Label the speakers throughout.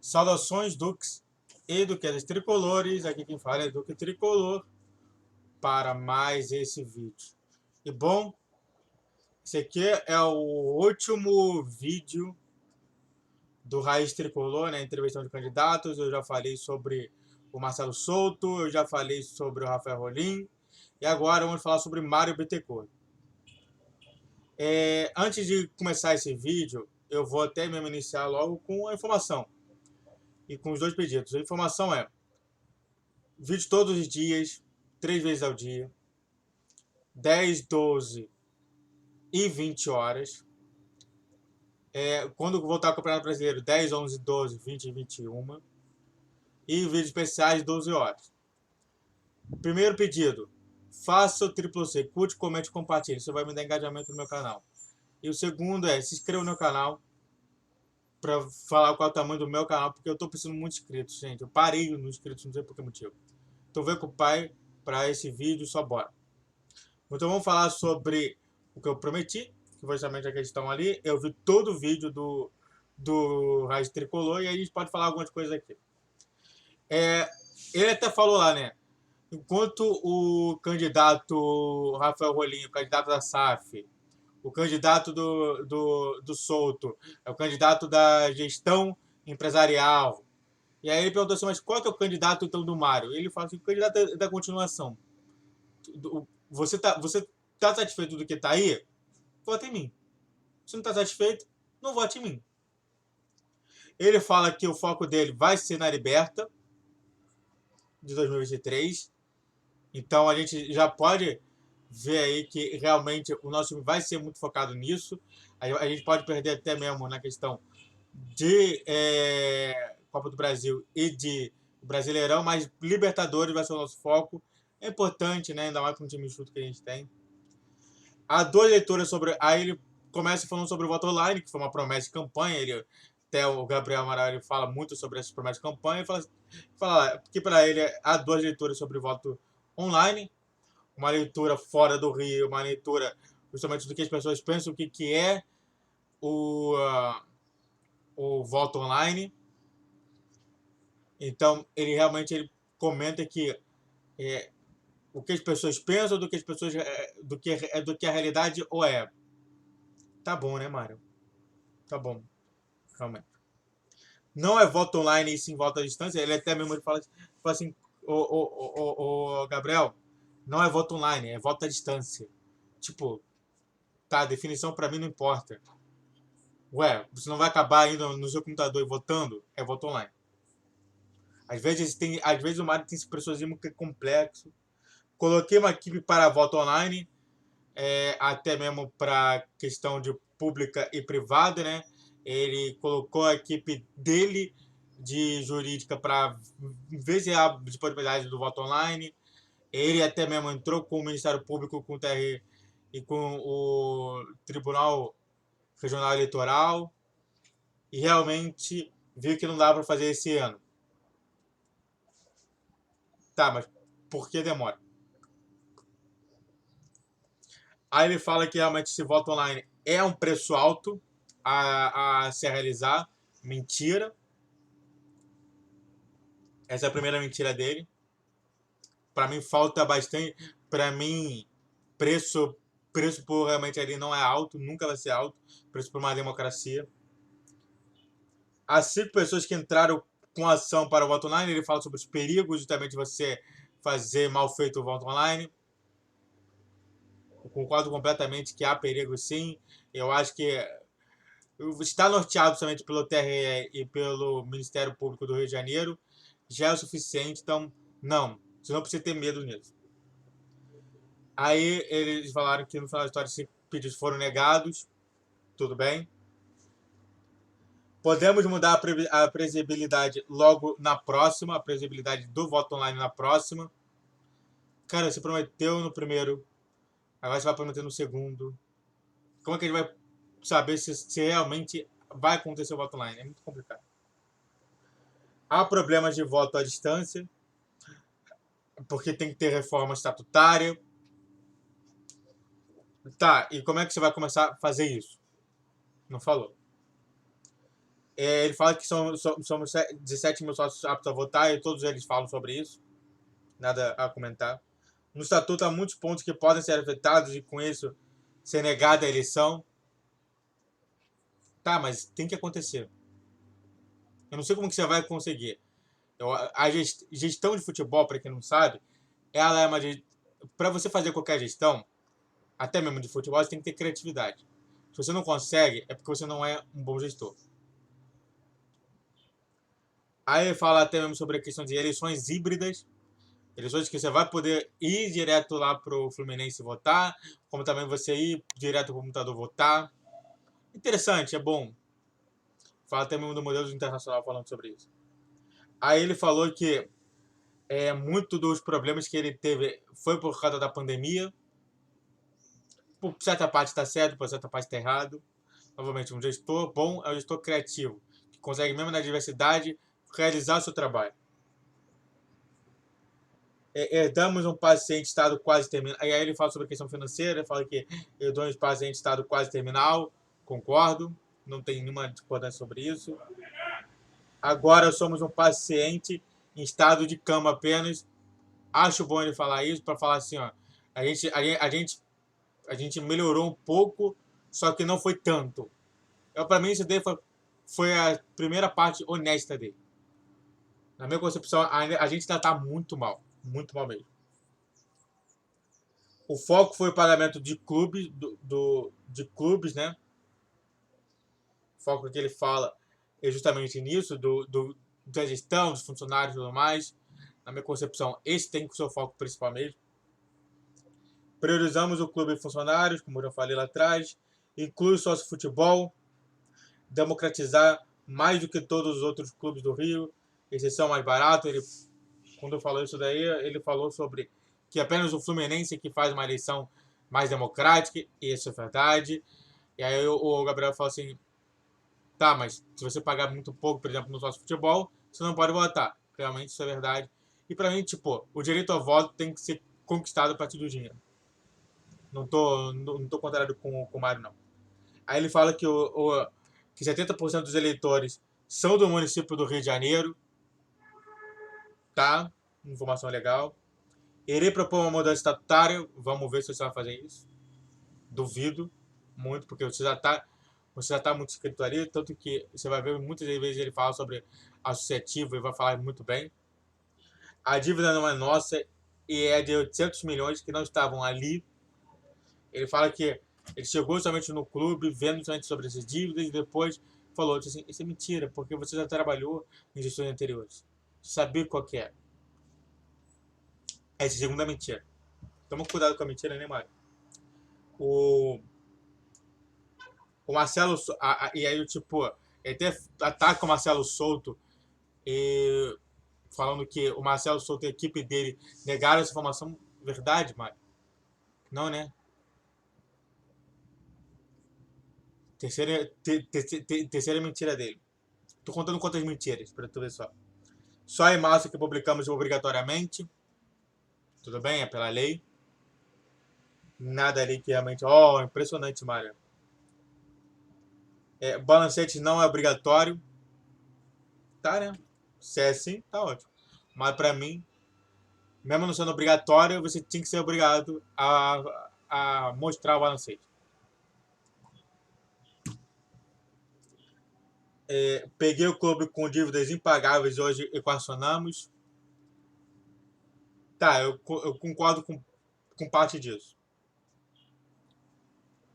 Speaker 1: Saudações, Dux e duquesas tricolores. Aqui quem fala é Duque Tricolor para mais esse vídeo. E bom, esse aqui é o último vídeo do Raiz Tricolor, né? Entrevista de candidatos. Eu já falei sobre o Marcelo Souto, eu já falei sobre o Rafael Rolim e agora vamos falar sobre Mário Bittencourt. Antes de começar esse vídeo, eu vou até mesmo iniciar logo com a informação e com os dois pedidos. A informação é: vídeo todos os dias, 3 vezes ao dia, 10, 12 e 20 horas. Quando voltar ao Campeonato Brasileiro, 10, 11, 12, 20 e 21. E vídeos especiais, 12 horas. Primeiro pedido: faça o triplo C, curte, comente e compartilhe. Isso vai me dar engajamento no meu canal. E o segundo é: se inscreva no canal para falar qual é o tamanho do meu canal, porque eu tô precisando de muitos inscritos, gente. Eu parei nos inscritos, não sei por que motivo. Então vem com o pai para esse vídeo, só bora. Então vamos falar sobre o que eu prometi, que foi justamente a questão ali. Eu vi todo o vídeo do Raiz Tricolor e aí a gente pode falar algumas coisas aqui. Ele até falou lá, né? Enquanto o candidato Rafael Rolim, o candidato da SAF, o candidato do Souto, é o candidato da gestão empresarial. E aí ele perguntou assim, mas qual que é o candidato então do Mário? Ele fala assim, o candidato é da continuação. Você tá satisfeito do que tá aí? Vota em mim. Se não tá satisfeito, não vote em mim. Ele fala que o foco dele vai ser na Liberta de 2023. Então a gente já pode ver aí que realmente o nosso time vai ser muito focado nisso. A gente pode perder até mesmo na questão de Copa do Brasil e de Brasileirão, mas Libertadores vai ser o nosso foco. É importante, né? Ainda mais com o time enxuto que a gente tem. Há duas leituras sobre. Aí ele começa falando sobre o voto online, que foi uma promessa de campanha. Até o Gabriel Amaral ele fala muito sobre essa promessa de campanha. Fala que para ele há duas leituras sobre o voto online. Uma leitura fora do Rio, uma leitura justamente do que as pessoas pensam, o que é o voto online. Então, ele realmente comenta que o que as pessoas pensam, do que as pessoas do que a realidade ou é. Tá bom, né, Mário? Tá bom, realmente. Não é voto online e sim voto à distância. Ele até mesmo fala assim, o Gabriel, não é voto online, é voto à distância. Tipo, tá, a definição pra mim não importa. Ué, você não vai acabar indo no seu computador e votando? É voto online. Às vezes o Mário tem esse preciosismo que é complexo. Coloquei uma equipe para voto online, até mesmo para questão de pública e privada, né? Ele colocou a equipe dele de jurídica para ver se há disponibilidade do voto online. Ele até mesmo entrou com o Ministério Público, com o TRE e com o Tribunal Regional Eleitoral e realmente viu que não dá para fazer esse ano. Tá, mas por que demora? Aí ele fala que realmente esse voto online é um preço alto a se realizar. Mentira. Essa é a primeira mentira dele. Para mim falta bastante. Para mim, preço por realmente ali não é alto, nunca vai ser alto. Preço por uma democracia. As 5 pessoas que entraram com ação para o voto online, ele fala sobre os perigos justamente de você fazer mal feito o voto online. Eu concordo completamente que há perigo sim. Eu acho que está norteado somente pelo TRE e pelo Ministério Público do Rio de Janeiro já é o suficiente, então não, você não precisa ter medo nisso. Aí eles falaram que no final da história 5 pedidos foram negados, tudo bem. Podemos mudar a previsibilidade logo na próxima, a previsibilidade do voto online na próxima. Cara, você prometeu no primeiro, agora você vai prometer no segundo. Como é que a gente vai saber se realmente vai acontecer o voto online? É muito complicado. Há problemas de voto à distância, porque tem que ter reforma estatutária. Tá, e como é que você vai começar a fazer isso? Não falou. Ele fala que somos 17 mil sócios aptos a votar e todos eles falam sobre isso. Nada a comentar. No estatuto há muitos pontos que podem ser afetados e com isso ser negada a eleição. Tá, mas tem que acontecer. Eu não sei como que você vai conseguir. A gestão de futebol, para quem não sabe, ela é uma. Para você fazer qualquer gestão, até mesmo de futebol, você tem que ter criatividade. Se você não consegue, é porque você não é um bom gestor. Aí ele fala até mesmo sobre a questão de eleições híbridas. Eleições que você vai poder ir direto lá pro Fluminense votar, como também você ir direto pro computador votar. Interessante, é bom. Fala até mesmo do modelo internacional falando sobre isso. Aí ele falou que muito dos problemas que ele teve foi por causa da pandemia. Por certa parte está certo, por certa parte está errado. Novamente, um gestor bom é um gestor criativo, que consegue, mesmo na diversidade, realizar o seu trabalho. Herdamos um paciente em estado quase terminal. Aí ele fala sobre a questão financeira, fala que herdou um paciente em estado quase terminal. Concordo, não tem nenhuma discordância sobre isso. Agora somos um paciente em estado de cama apenas. Acho bom ele falar isso, para falar assim, ó, a gente melhorou um pouco, só que não foi tanto. Para mim, isso daí foi a primeira parte honesta dele. Na minha concepção, a gente ainda está muito mal mesmo. O foco foi o pagamento de clubes, de clubes, né? O foco que ele fala é justamente nisso, da gestão, dos funcionários e tudo mais. Na minha concepção, esse tem que ser o foco principal mesmo. Priorizamos o clube de funcionários, como eu já falei lá atrás. Inclui o sócio futebol. Democratizar mais do que todos os outros clubes do Rio. Esses são mais baratos. Quando eu falou isso daí, ele falou sobre que apenas o Fluminense que faz uma eleição mais democrática, e isso é verdade. E aí o Gabriel falou assim, tá, mas se você pagar muito pouco, por exemplo, no sócio futebol, você não pode votar. Realmente isso é verdade. E pra mim, tipo, o direito ao voto tem que ser conquistado a partir do dinheiro. Não tô contrário com o Mário, não. Aí ele fala que 70% dos eleitores são do município do Rio de Janeiro. Tá? Informação legal. Irei propor uma mudança estatutária. Vamos ver se você vai fazer isso. Duvido muito, porque você já tá muito escrito ali, tanto que você vai ver muitas vezes ele fala sobre associativo e vai falar muito bem. A dívida não é nossa e é de 800 milhões que não estavam ali. Ele fala que ele chegou somente no clube, vendo somente sobre essas dívidas e depois falou assim, isso é mentira, porque você já trabalhou em gestões anteriores. Sabia qual que é. Essa segunda mentira. Toma cuidado com a mentira, né, Mário? O, o Marcelo, e aí, tipo, ele até ataca o Marcelo Souto, e falando que o Marcelo Souto e a equipe dele negaram essa informação. Verdade, Mário? Não, né? Terceira mentira dele. Tô contando quantas mentiras, pra tu ver só. Só a massa que publicamos obrigatoriamente. Tudo bem, é pela lei. Nada ali que realmente. Oh, impressionante, Mário. Balancete não é obrigatório. Tá, né? Se é assim, tá ótimo. Mas pra mim, mesmo não sendo obrigatório, você tinha que ser obrigado a mostrar o balancete. Peguei o clube com dívidas impagáveis e hoje equacionamos. Tá, eu concordo com parte disso.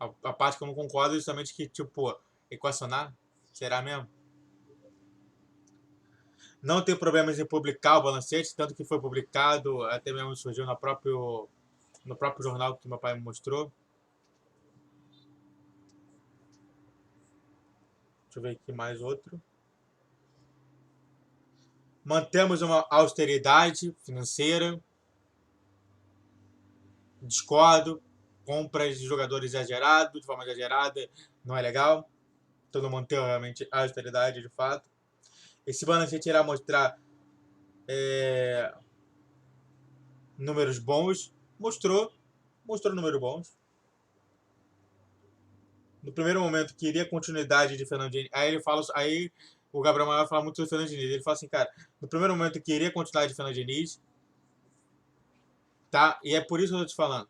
Speaker 1: A parte que eu não concordo é justamente que, tipo, equacionar, será mesmo? Não tem problemas em publicar o balancete, tanto que foi publicado, até mesmo surgiu no próprio jornal que meu pai me mostrou. Deixa eu ver aqui mais outro. Mantemos uma austeridade financeira. Discordo. Compras de jogadores exagerados, de forma exagerada, não é legal. Então não manteve realmente a austeridade de fato. Esse balancete irá mostrar números bons. Mostrou números bons. No primeiro momento queria continuidade de Fernandinho. Aí ele fala, aí o Gabriel Maia fala muito do Fernando Diniz. Ele fala assim, cara, no primeiro momento eu queria continuar de Fernando Diniz, tá? E é por isso que eu tô te falando.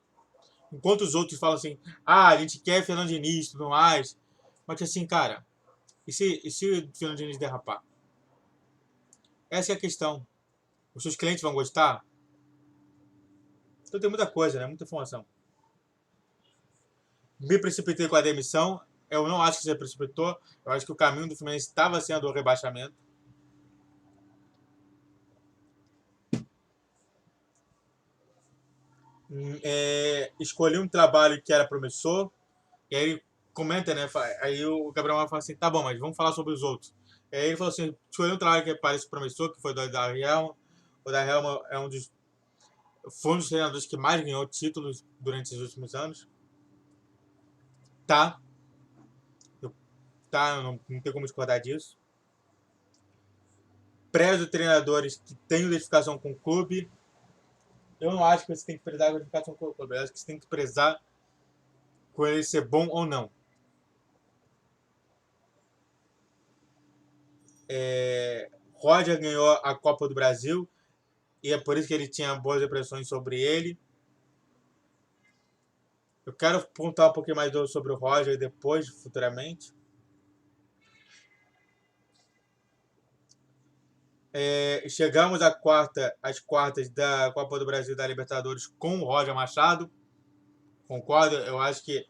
Speaker 1: Enquanto os outros falam assim, a gente quer Fernando Diniz e tudo mais. Mas assim, cara, e se o Fernando Diniz derrapar? Essa é a questão. Os seus clientes vão gostar? Então tem muita coisa, né? Muita informação. Me precipitei com a demissão. Eu não acho que você precipitou. Eu acho que o caminho do Fluminense estava sendo o rebaixamento. Escolhi um trabalho que era promissor. E aí ele comenta, né? Aí o Gabriel Maia fala assim, tá bom, mas vamos falar sobre os outros. E aí ele falou assim, escolhi um trabalho que parece promissor, que foi do Darriel. O Darriel foi um dos treinadores que mais ganhou títulos durante esses últimos anos. Tá, tá, não tem como discordar disso. Prezo treinadores que têm identificação com o clube. Eu não acho que você tem que prezar com a identificação com o clube. Eu acho que você tem que prezar com ele ser bom ou não. Roger ganhou a Copa do Brasil e é por isso que ele tinha boas impressões sobre ele. Eu quero contar um pouquinho mais sobre o Roger depois, futuramente. Chegamos às quartas da Copa do Brasil da Libertadores com o Roger Machado. Concordo? Eu acho que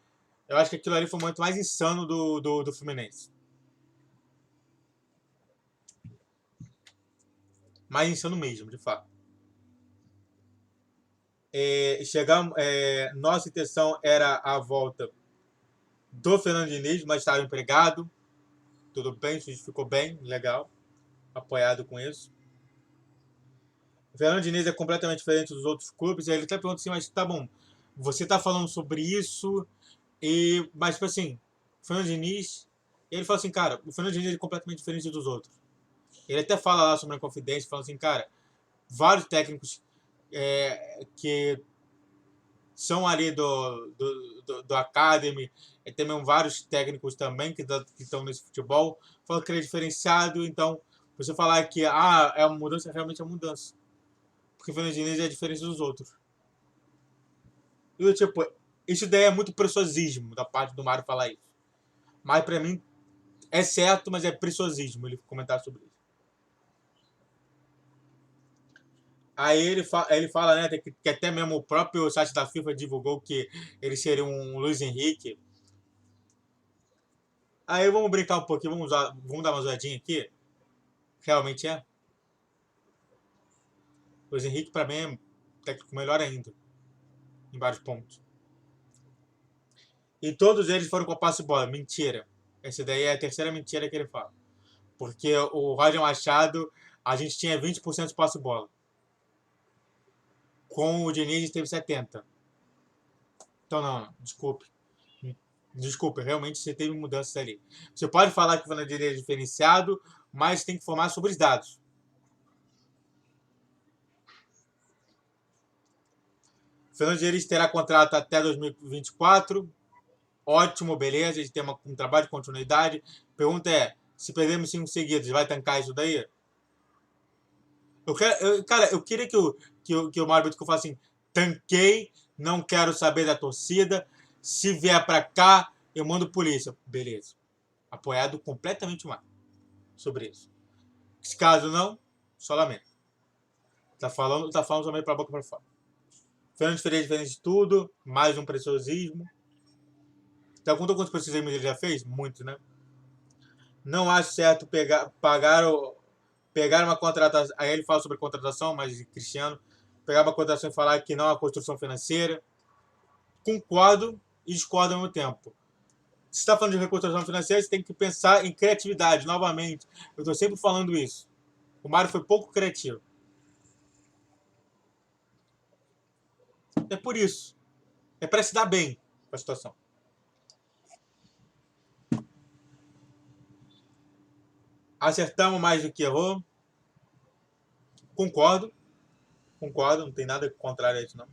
Speaker 1: aquilo ali foi o momento mais insano do Fluminense. Mais insano mesmo, de fato. Nossa intenção era a volta do Fernando Diniz, mas estava empregado. Tudo bem, isso ficou bem, legal. Apoiado com isso. O Fernando Diniz é completamente diferente dos outros clubes. E aí ele até pergunta assim, mas tá bom, você tá falando sobre isso, mas tipo assim, o Fernando Diniz. E ele fala assim, cara, o Fernando Diniz é completamente diferente dos outros. Ele até fala lá sobre a Confidência, falando assim, cara, vários técnicos que são ali do Academy, e também vários técnicos também que estão nesse futebol, falam que ele é diferenciado, então você falar que é uma mudança, realmente é uma mudança. Porque o Fernando Diniz é diferente dos outros. E tipo, isso daí é muito preciosismo da parte do Mário falar isso. Mas pra mim é certo, mas é preciosismo ele comentar sobre isso. Aí ele fala, né, que até mesmo o próprio site da FIFA divulgou que ele seria um Luiz Henrique. Aí vamos brincar um pouquinho, vamos dar uma zoadinha aqui. Realmente é. Luiz Henrique, pra mim, é técnico melhor ainda, em vários pontos. E todos eles foram com a passe de bola. Mentira. Essa daí é a terceira mentira que ele fala. Porque o Roger Machado, a gente tinha 20% de passe de bola. Com o Diniz teve 70%. Então não, desculpe. Desculpa, realmente você teve mudanças ali. Você pode falar que o Fernando Diniz é diferenciado, mas tem que informar sobre os dados. O Fernando Diniz terá contrato até 2024. Ótimo, beleza, a gente tem um trabalho de continuidade. Pergunta é, se perdermos 5 seguidos, vai tancar isso daí? Cara, eu queria que o Mário Bittencourt falasse assim, tanquei, não quero saber da torcida, se vier pra cá, eu mando polícia. Beleza. Apoiado completamente mais sobre isso. Se caso não, só lamento. Tá falando também pra boca pra fora. Fernando diferente de tudo, mais um preciosismo. Então, quantos preciosismos ele já fez? Muitos, né? Não acho certo pegar uma contratação. Aí ele fala sobre contratação, mas Cristiano, pegar uma contratação e falar que não é uma construção financeira. Concordo e discordo ao mesmo tempo. Se está falando de reconstrução financeira, você tem que pensar em criatividade, novamente. Eu estou sempre falando isso. O Mário foi pouco criativo. É por isso. É para se dar bem com a situação. Acertamos mais do que errou. Concordo. Concordo, não tem nada contrário a isso, não.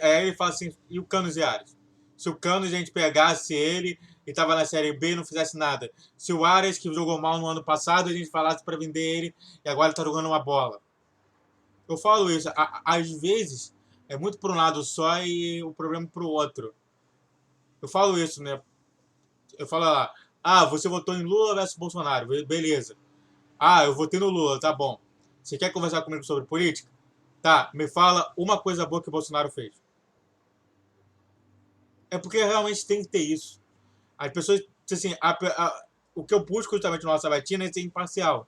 Speaker 1: Aí ele fala assim, e o Canos e Ares? Se o Cano a gente pegasse ele e tava na Série B e não fizesse nada. Se o Arias, que jogou mal no ano passado, a gente falasse para vender ele e agora ele tá jogando uma bola. Eu falo isso. Às vezes é muito para um lado só e o problema para o outro. Eu falo isso, né? Eu falo lá, você votou em Lula versus Bolsonaro, beleza. Eu votei no Lula, tá bom. Você quer conversar comigo sobre política? Tá, me fala uma coisa boa que o Bolsonaro fez. É porque realmente tem que ter isso. As pessoas, assim, o que eu busco justamente no nossa sabatina é ser imparcial.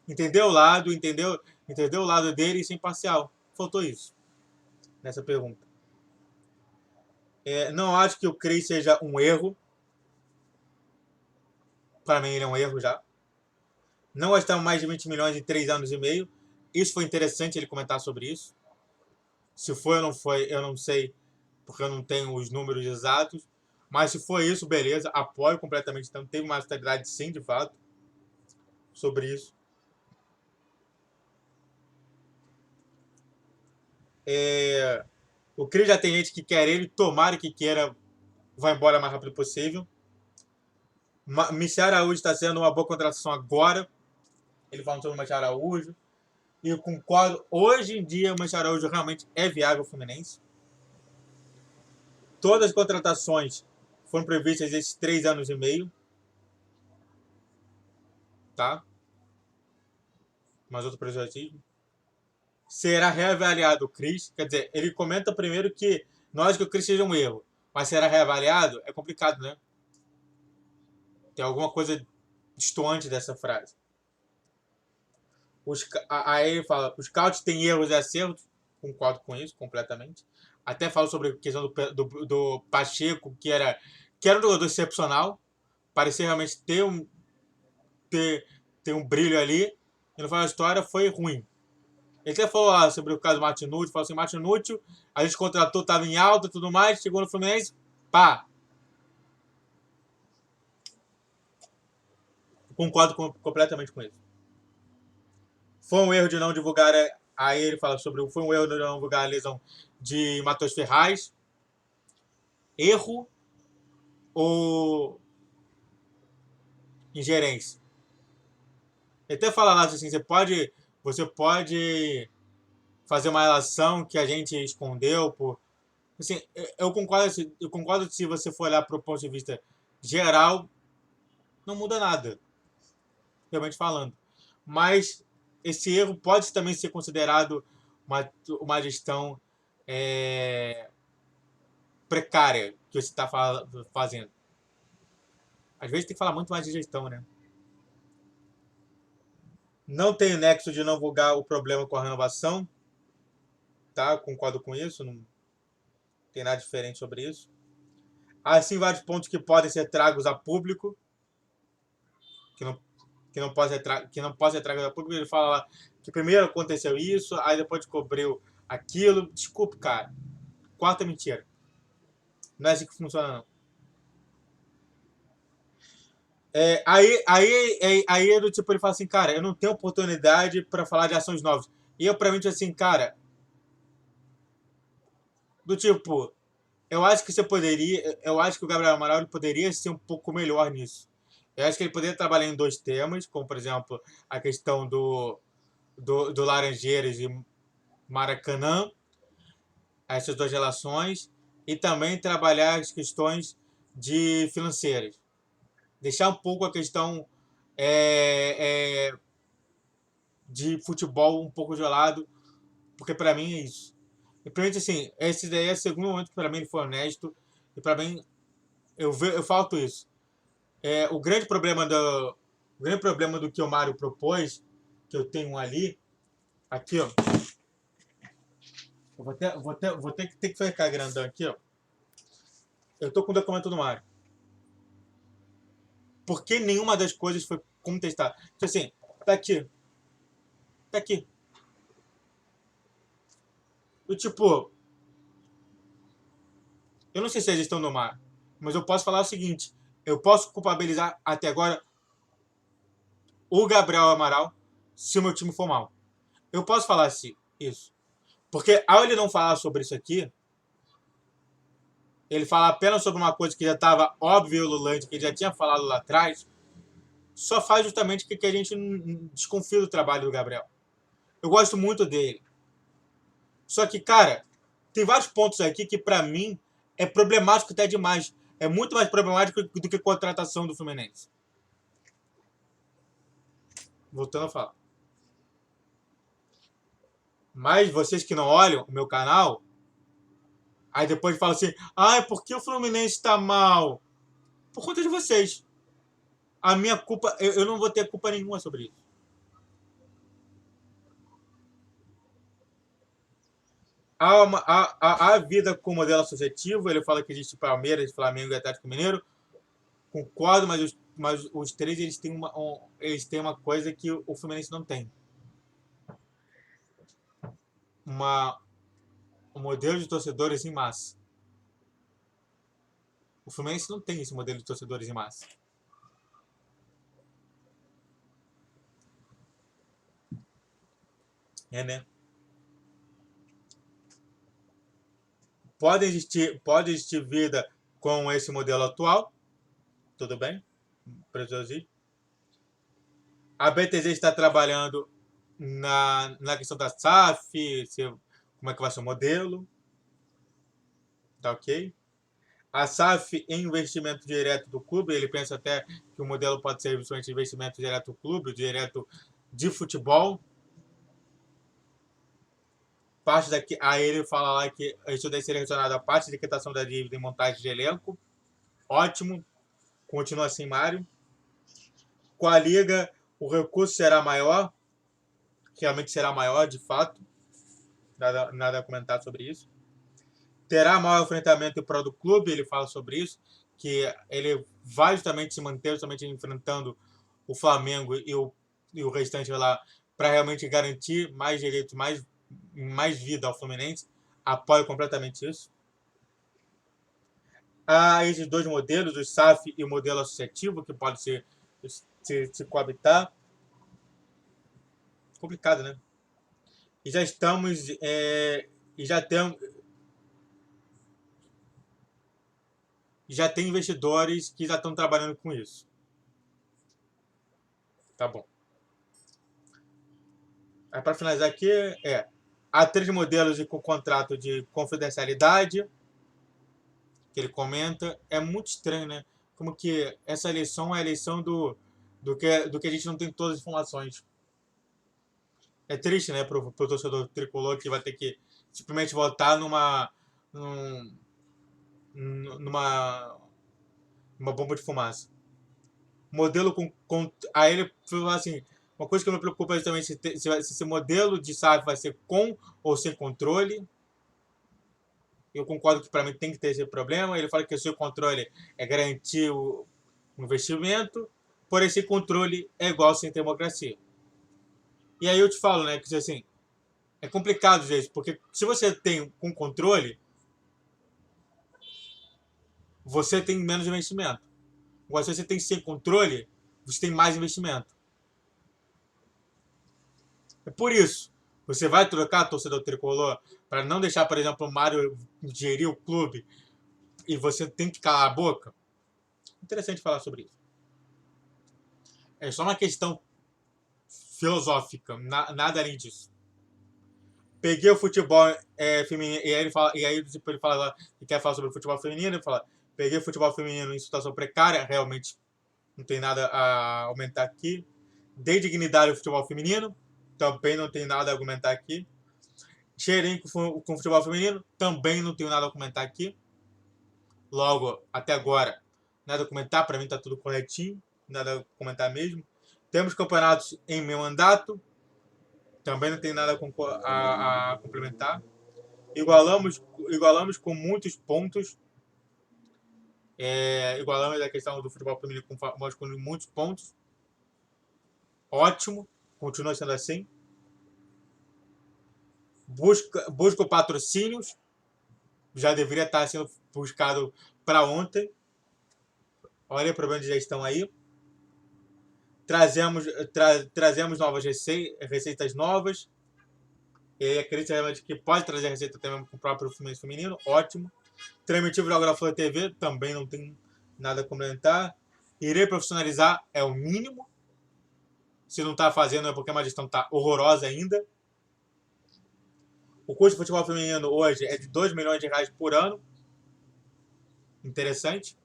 Speaker 1: Entender o lado, entender o lado dele e ser imparcial. Faltou isso nessa pergunta. Não acho que o Cris seja um erro. Para mim ele é um erro já. Não gastamos mais de 20 milhões em 3 anos e meio. Isso foi interessante ele comentar sobre isso. Se foi ou não foi, eu não sei, porque eu não tenho os números exatos. Mas se foi isso, beleza. Apoio completamente. Então teve uma austeridade sim, de fato, sobre isso. O Cris já tem gente que quer ele. Tomara que queira, vai embora o mais rápido possível. Michel Araújo está sendo uma boa contratação agora. Ele falando sobre o Michel Araújo. E eu concordo. Hoje em dia, o Michel Araújo realmente é viável ao Fluminense. Todas as contratações foram previstas esses 3 anos e meio. Tá? Mais outro preciosismo. Será reavaliado o Cris. Quer dizer, ele comenta primeiro que não acho que o Cris seja um erro. Mas será reavaliado? É complicado, né? Tem alguma coisa distoante dessa frase. Aí ele fala, os scouts têm erros e acertos. Concordo com isso completamente. Até falo sobre a questão do Pacheco, que era um jogador excepcional. Parecia realmente ter um brilho ali. E no final da história foi ruim. Ele até falou sobre o caso do Martinútil. Falou assim, Martinútil, a gente contratou, estava em alta e tudo mais. Chegou no Fluminense, pá. Concordo completamente com isso. Foi um erro de não divulgar. Aí ele fala sobre. Foi um erro de não divulgar a lesão de Matheus Ferraz. Erro ou ingerência? Ele até fala lá assim: você pode fazer uma relação que a gente escondeu por. Assim, eu concordo que se você for olhar para o ponto de vista geral, não muda nada, realmente falando. Mas esse erro pode também ser considerado uma gestão precária que você está fazendo. Às vezes tem que falar muito mais de gestão, né? Não tem nexo de não divulgar o problema com a renovação, tá? Concordo com isso, não tem nada diferente sobre isso. Há sim vários pontos que podem ser tragos a público, que não pode ser tragos a público. Ele fala lá que primeiro aconteceu isso, aí depois descobriu aquilo. Desculpe, cara. Quarta mentira. Não é assim que funciona, não. Aí é do tipo, ele fala assim, cara, eu não tenho oportunidade para falar de ações novas. E eu, pra mim, assim, cara, do tipo, eu acho que o Gabriel Amaral poderia ser um pouco melhor nisso. Eu acho que ele poderia trabalhar em 2 temas, como, por exemplo, a questão do Laranjeiras e Maracanã, essas 2 relações, e também trabalhar as questões de financeiras. Deixar um pouco a questão de futebol um pouco de lado, porque para mim é isso. E pra mim, assim, esse daí é o segundo momento que para mim ele foi honesto, e para mim, eu falto isso. O grande problema do que o Mário propôs, que eu tenho ali, aqui, ó. Eu vou ter que ficar grandão aqui, ó. Eu tô com o documento do Mário. Por que nenhuma das coisas foi contestada? Então, assim, tá aqui. Tá aqui. Eu, tipo, eu não sei se é gestão do Mário, mas eu posso falar o seguinte: eu posso culpabilizar até agora o Gabriel Amaral se o meu time for mal. Eu posso falar assim, isso. Porque ao ele não falar sobre isso aqui, ele falar apenas sobre uma coisa que já estava óbvio e ululante, que ele já tinha falado lá atrás, só faz justamente que a gente desconfie do trabalho do Gabriel. Eu gosto muito dele. Só que, cara, tem vários pontos aqui que, pra mim, é problemático até demais. É muito mais problemático do que a contratação do Fluminense. Voltando a falar. Mas vocês que não olham o meu canal, aí depois falam assim, ah, por que o Fluminense tá mal? Por conta de vocês. A minha culpa, eu não vou ter culpa nenhuma sobre isso. Há vida com o modelo associativo, ele fala que existe Palmeiras, Flamengo e Atlético Mineiro. Concordo, mas os três eles têm uma coisa que o Fluminense não tem. Um modelo de torcedores em massa. O Fluminense não tem esse modelo de torcedores em massa. É, né? Pode existir vida com esse modelo atual, tudo bem, produzir. A BTZ está trabalhando na questão da SAF, como é que vai ser o modelo, tá ok? A SAF em investimento direto do clube, ele pensa até que o modelo pode ser justamente investimento direto do clube, direto de futebol. Parte daqui, aí ele fala lá que isso daí seria relacionado à parte de quitação da dívida e montagem de elenco. Ótimo, continua assim, Mário. Com a Liga, o recurso será maior, realmente será maior, de fato. Nada a comentar sobre isso. Terá maior enfrentamento em prol do clube, ele fala sobre isso, que ele vai justamente se manter, justamente enfrentando o Flamengo e o restante lá, para realmente garantir mais direitos, mais vida ao Fluminense. Apoio completamente isso. Há esses dois modelos, o SAF e o modelo associativo, que pode se coabitar. Complicado, né? E já estamos. E já tem investidores que já estão trabalhando com isso. Tá bom. Para finalizar aqui, há 3 modelos com contrato de confidencialidade, que ele comenta. É muito estranho, né? Como que essa eleição é a eleição do que a gente não tem todas as informações. É triste, né, pro torcedor tricolor que vai ter que simplesmente votar num, numa, numa bomba de fumaça. Modelo aí ele falou assim, uma coisa que me preocupa é justamente se esse modelo de SAF vai ser com ou sem controle. Eu concordo que para mim tem que ter esse problema. Ele fala que o seu controle é garantir o investimento, porém esse controle é igual sem democracia. E aí eu te falo, né, que assim, é complicado, gente, porque se você tem com controle, você tem menos investimento. Agora, se você tem sem controle, você tem mais investimento. É por isso, você vai trocar torcedor tricolor para não deixar, por exemplo, o Mário gerir o clube e você tem que calar a boca? Interessante falar sobre isso. É só uma questão filosófica, nada além disso. Peguei o futebol feminino, e aí ele fala lá, que quer falar sobre o futebol feminino, ele fala, peguei o futebol feminino em situação precária, realmente não tem nada a aumentar aqui. Dei dignidade ao futebol feminino, também não tem nada a argumentar aqui. Cheirei com o futebol feminino, também não tenho nada a comentar aqui. Logo, até agora, nada a comentar, para mim tá tudo corretinho, nada a comentar mesmo. Temos campeonatos em meu mandato, também não tem nada a complementar. Igualamos com muitos pontos. Igualamos a questão do futebol feminino com muitos pontos. Ótimo, continua sendo assim. Busca patrocínios, já deveria estar sendo buscado para ontem. Olha o problema de gestão aí. Trazemos novas receitas novas. E acredito realmente que pode trazer receita também com o próprio Fluminense feminino. Ótimo. Transmitir o jogo da Full TV, também não tem nada a comentar. Irei profissionalizar, é o mínimo. Se não está fazendo é porque a gestão está horrorosa ainda. O custo de futebol feminino hoje é de 2 milhões de reais por ano. Interessante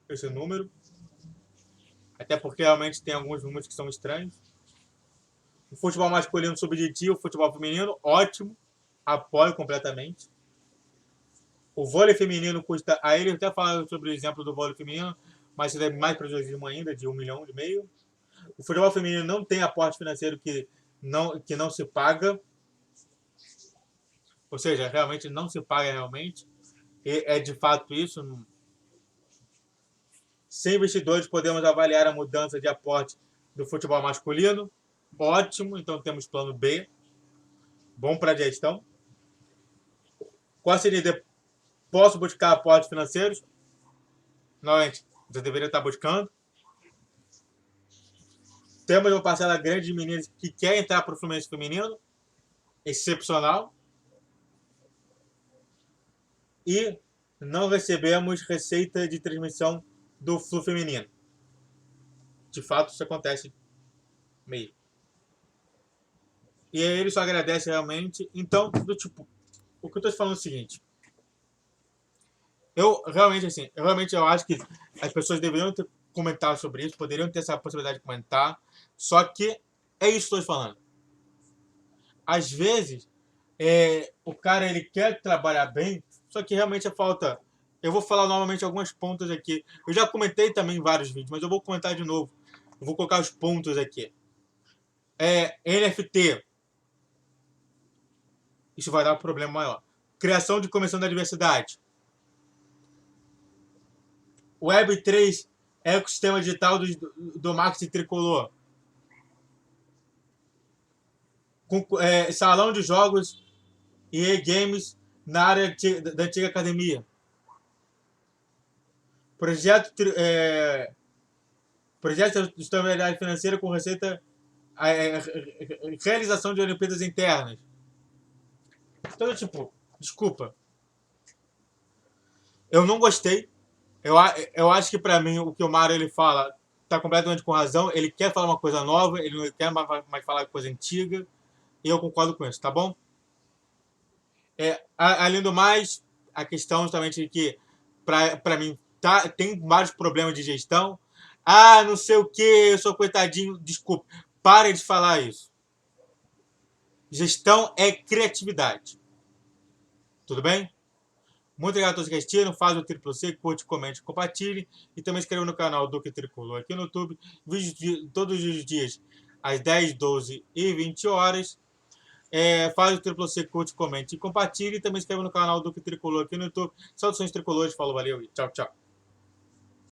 Speaker 1: esse número. Até porque realmente tem alguns números que são estranhos. O futebol masculino subjetivo, o futebol feminino, ótimo. Apoio completamente. O vôlei feminino custa. Aí ele até fala sobre o exemplo do vôlei feminino, mas isso é mais prejuízo ainda, de 1,5 milhão. O futebol feminino não tem aporte financeiro que não se paga. Ou seja, realmente não se paga realmente. E é de fato isso. Sem investidores, podemos avaliar a mudança de aporte do futebol masculino. Ótimo, então temos plano B. Bom para a gestão. Qual seria? Posso buscar aportes financeiros? Novamente, você deveria estar buscando. Temos uma parcela grande de meninas que quer entrar para o Fluminense feminino. Excepcional. E não recebemos receita de transmissão do Flu feminino. De fato, isso acontece meio. E aí ele só agradece realmente. Então, do tipo, o que eu estou falando é o seguinte. Eu realmente eu acho que as pessoas deveriam ter comentado sobre isso, poderiam ter essa possibilidade de comentar. Só que é isso que eu estou falando. Às vezes, o cara ele quer trabalhar bem, só que realmente falta. Eu vou falar novamente alguns pontos aqui. Eu já comentei também em vários vídeos, mas eu vou comentar de novo. Eu vou colocar os pontos aqui. NFT. Isso vai dar um problema maior. Criação de comissão da diversidade. Web3, ecossistema digital do marketing tricolor. Salão de jogos e e-games na área da antiga academia. Projeto de estabilidade financeira com receita, realização de Olimpíadas internas. Então, tipo, desculpa. Eu não gostei. Eu acho que pra mim o que o Mário ele fala tá completamente com razão. Ele quer falar uma coisa nova, ele não quer mais falar coisa antiga. E eu concordo com isso, tá bom? Além do mais, a questão justamente de que pra mim tem vários problemas de gestão. Ah, não sei o que, eu sou coitadinho. Desculpa, pare de falar isso. Gestão é criatividade. Tudo bem? Muito obrigado a todos que assistiram. Faz o triplo C, curte, comente, compartilhe. E também se inscreva no canal Duque Tricolor aqui no YouTube. Vídeos todos os dias, às 10, 12 e 20 horas. Faz o triplo C, curte, comente e compartilhe. E também se inscreva no canal Duque Tricolor aqui no YouTube. Saudações tricolores. Falou, valeu e tchau, tchau.